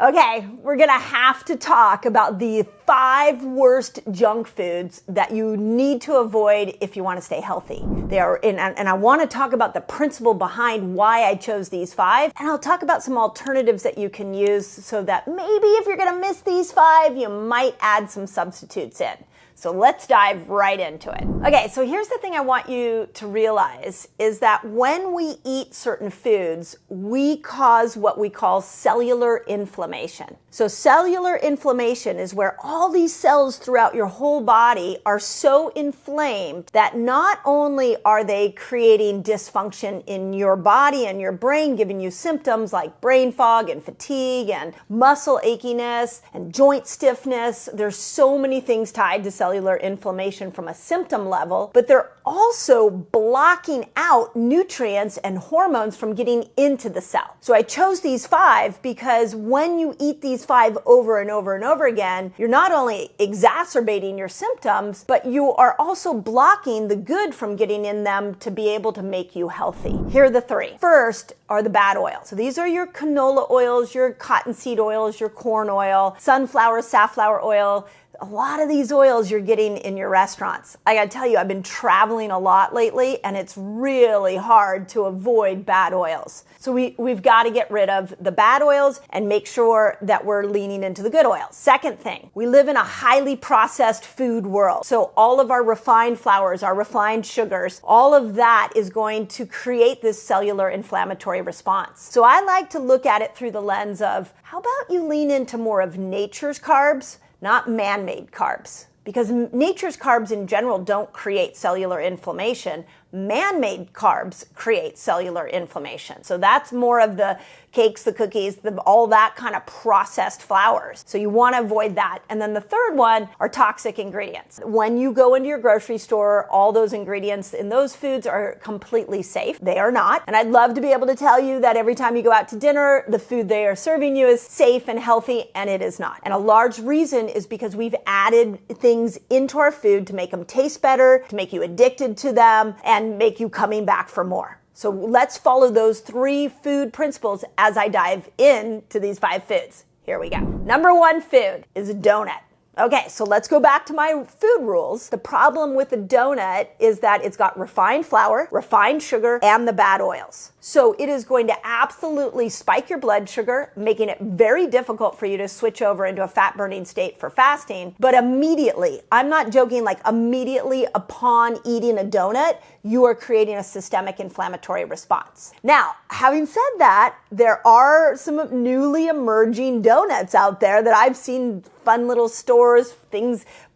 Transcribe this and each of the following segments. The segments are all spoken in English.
Okay, we're gonna have to talk about the 5 worst junk foods that you need to avoid if you want to stay healthy. They are, and I want to talk about the principle behind why I chose these 5, and I'll talk about some alternatives that you can use so that maybe if you're gonna miss these 5, you might add some substitutes in. So let's dive right into it. Okay, so here's the thing I want you to realize is that when we eat certain foods, we cause what we call cellular inflammation. So cellular inflammation is where all these cells throughout your whole body are so inflamed that not only are they creating dysfunction in your body and your brain, giving you symptoms like brain fog and fatigue and muscle achiness and joint stiffness. There's so many things tied to cellular inflammation from a symptom level, but they're also blocking out nutrients and hormones from getting into the cell. So I chose these 5 because when you eat these 5 over and over and over again, you're not only exacerbating your symptoms, but you are also blocking the good from getting in them to be able to make you healthy. Here are the 3. First are the bad oils. So these are your canola oils, your cottonseed oils, your corn oil, sunflower, safflower oil. A lot of these oils you're getting in your restaurants. I gotta tell you, I've been traveling a lot lately and it's really hard to avoid bad oils. So we've got to get rid of the bad oils and make sure that we're leaning into the good oils. Second thing, we live in a highly processed food world. So all of our refined flours, our refined sugars, all of that is going to create this cellular inflammatory response. So I like to look at it through the lens of, how about you lean into more of nature's carbs, not man-made carbs, because nature's carbs in general don't create cellular inflammation. Man-made carbs create cellular inflammation. So that's more of the cakes, the cookies, all that kind of processed flours. So you want to avoid that. And then the third one are toxic ingredients. When you go into your grocery store, all those ingredients in those foods are completely safe. They are not. And I'd love to be able to tell you that every time you go out to dinner, the food they are serving you is safe and healthy, and it is not. And a large reason is because we've added things into our food to make them taste better, to make you addicted to them, and make you coming back for more. So let's follow those 3 food principles as I dive into these 5 foods. Here we go. Number 1 food is a donut. Okay, so let's go back to my food rules. The problem with a donut is that it's got refined flour, refined sugar, and the bad oils. So it is going to absolutely spike your blood sugar, making it very difficult for you to switch over into a fat-burning state for fasting. But immediately, I'm not joking, like immediately upon eating a donut, you are creating a systemic inflammatory response. Now, having said that, there are some newly emerging donuts out there that I've seen, fun little stores,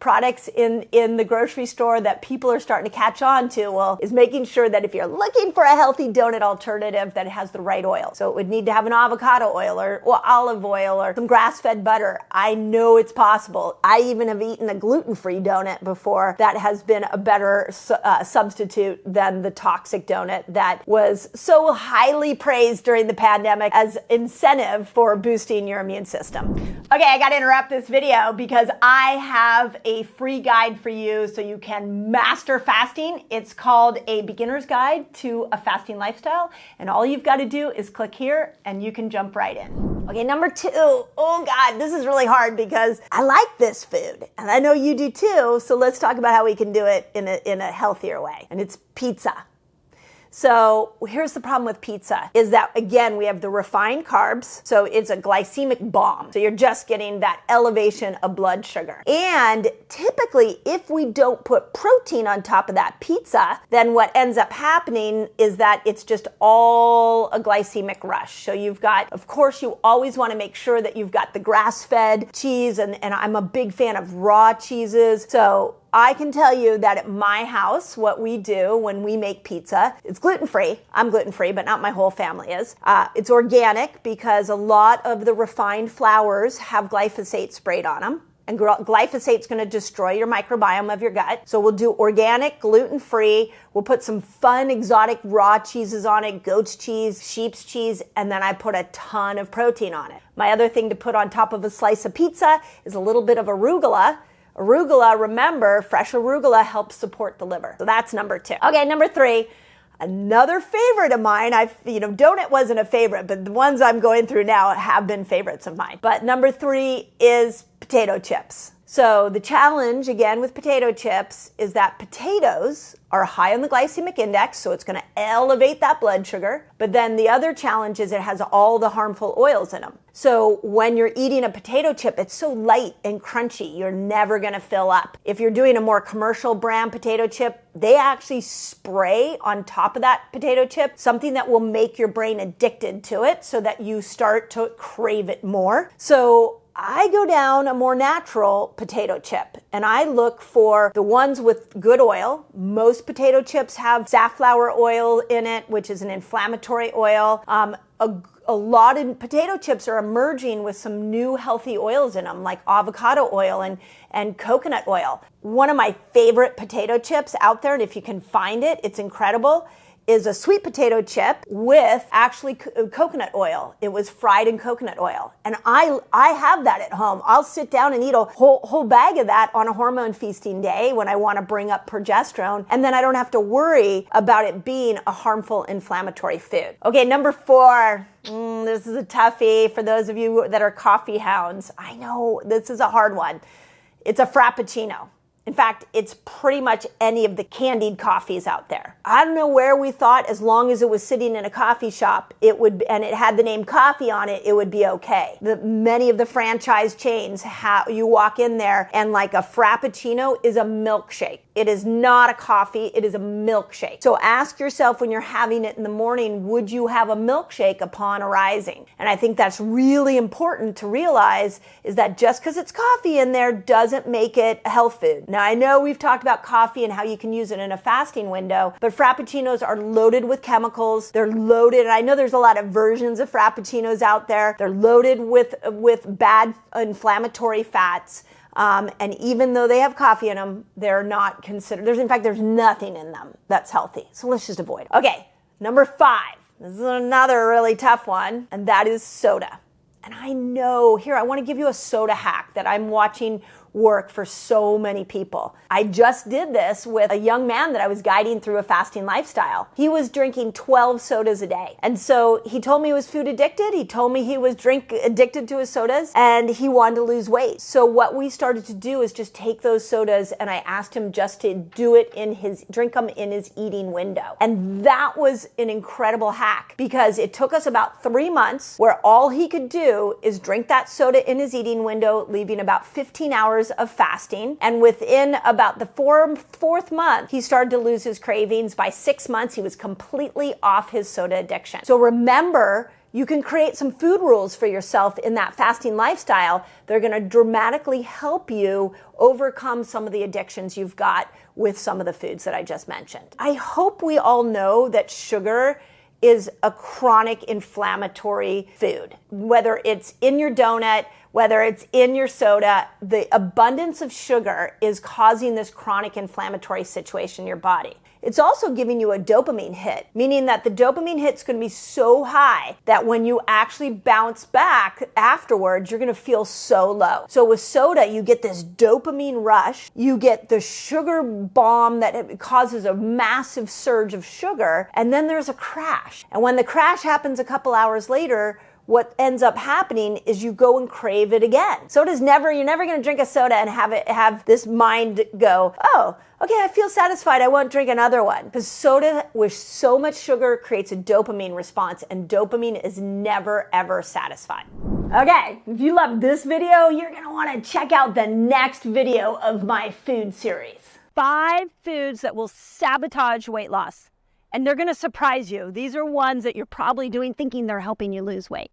products in the grocery store that people are starting to catch on to. Well, is making sure that if you're looking for a healthy donut alternative, that it has the right oil. So it would need to have an avocado oil or olive oil or some grass-fed butter. I know it's possible. I even have eaten a gluten-free donut before that has been a better substitute than the toxic donut that was so highly praised during the pandemic as incentive for boosting your immune system. Okay, I got to interrupt this video because I have a free guide for you so you can master fasting. It's called A Beginner's Guide to a Fasting Lifestyle. And all you've got to do is click here and you can jump right in. Okay, number 2. Oh God, this is really hard because I like this food and I know you do too. So let's talk about how we can do it in a healthier way. And it's pizza. So here's the problem with pizza is that, again, we have the refined carbs. So it's a glycemic bomb. So you're just getting that elevation of blood sugar. And typically, if we don't put protein on top of that pizza, then what ends up happening is that it's just all a glycemic rush. So you've got, of course, you always want to make sure that you've got the grass-fed cheese. And I'm a big fan of raw cheeses. So I can tell you that at my house, what we do when we make pizza, it's gluten-free. I'm gluten-free, but not my whole family is. It's organic because a lot of the refined flours have glyphosate sprayed on them. And glyphosate's going to destroy your microbiome of your gut. So we'll do organic, gluten-free. We'll put some fun, exotic raw cheeses on it, goat's cheese, sheep's cheese, and then I put a ton of protein on it. My other thing to put on top of a slice of pizza is a little bit of arugula. Arugula, remember, fresh arugula helps support the liver. So that's number 2. Okay, number 3. Another favorite of mine, donut wasn't a favorite, but the ones I'm going through now have been favorites of mine. But number 3 is potato chips. So the challenge, again, with potato chips is that potatoes are high on the glycemic index, so it's going to elevate that blood sugar. But then the other challenge is it has all the harmful oils in them. So when you're eating a potato chip, it's so light and crunchy, you're never going to fill up. If you're doing a more commercial brand potato chip, they actually spray on top of that potato chip something that will make your brain addicted to it so that you start to crave it more. So I go down a more natural potato chip and I look for the ones with good oil. Most potato chips have safflower oil in it, which is an inflammatory oil. A lot of potato chips are emerging with some new healthy oils in them, like avocado oil and coconut oil. One of my favorite potato chips out there, and if you can find it, it's incredible, is a sweet potato chip with actually coconut oil. It was fried in coconut oil. And I have that at home. I'll sit down and eat a whole bag of that on a hormone feasting day when I want to bring up progesterone. And then I don't have to worry about it being a harmful inflammatory food. Okay, number 4. This is a toughie for those of you that are coffee hounds. I know this is a hard one. It's a Frappuccino. In fact, it's pretty much any of the candied coffees out there. I don't know where we thought as long as it was sitting in a coffee shop, and it had the name coffee on it, it would be okay. Many of the franchise chains, you walk in there and like a Frappuccino is a milkshake. It is not a coffee, it is a milkshake. So ask yourself when you're having it in the morning, would you have a milkshake upon arising? And I think that's really important to realize is that just because it's coffee in there doesn't make it a health food. Now, I know we've talked about coffee and how you can use it in a fasting window, but Frappuccinos are loaded with chemicals. They're loaded, and I know there's a lot of versions of Frappuccinos out there. They're loaded with bad inflammatory fats. And even though they have coffee in them, they're not considered, there's nothing in them that's healthy. So let's just avoid it. Okay, number 5. This is another really tough one, and that is soda. And I know, here, I want to give you a soda hack that I'm watching work for so many people. I just did this with a young man that I was guiding through a fasting lifestyle. He was drinking 12 sodas a day. And so he told me he was food addicted. He told me he was drink addicted to his sodas and he wanted to lose weight. So what we started to do is just take those sodas and I asked him just to drink them in his eating window. And that was an incredible hack because it took us about 3 months where all he could do is drink that soda in his eating window, leaving about 15 hours of fasting. And within about the fourth month, he started to lose his cravings. By 6 months, he was completely off his soda addiction. So remember, you can create some food rules for yourself in that fasting lifestyle. They're going to dramatically help you overcome some of the addictions you've got with some of the foods that I just mentioned. I hope we all know that sugar is a chronic inflammatory food. Whether it's in your donut, whether it's in your soda, the abundance of sugar is causing this chronic inflammatory situation in your body. It's also giving you a dopamine hit, meaning that the dopamine hit's going to be so high that when you actually bounce back afterwards, you're going to feel so low. So with soda, you get this dopamine rush, you get the sugar bomb that causes a massive surge of sugar, and then there's a crash. And when the crash happens a couple hours later, what ends up happening is you go and crave it again. You're never going to drink a soda and have this mind go, oh, okay, I feel satisfied, I won't drink another one. Because soda with so much sugar creates a dopamine response, and dopamine is never, ever satisfied. Okay, if you loved this video, you're going to want to check out the next video of my food series. 5 foods that will sabotage weight loss. And they're going to surprise you. These are ones that you're probably doing thinking they're helping you lose weight.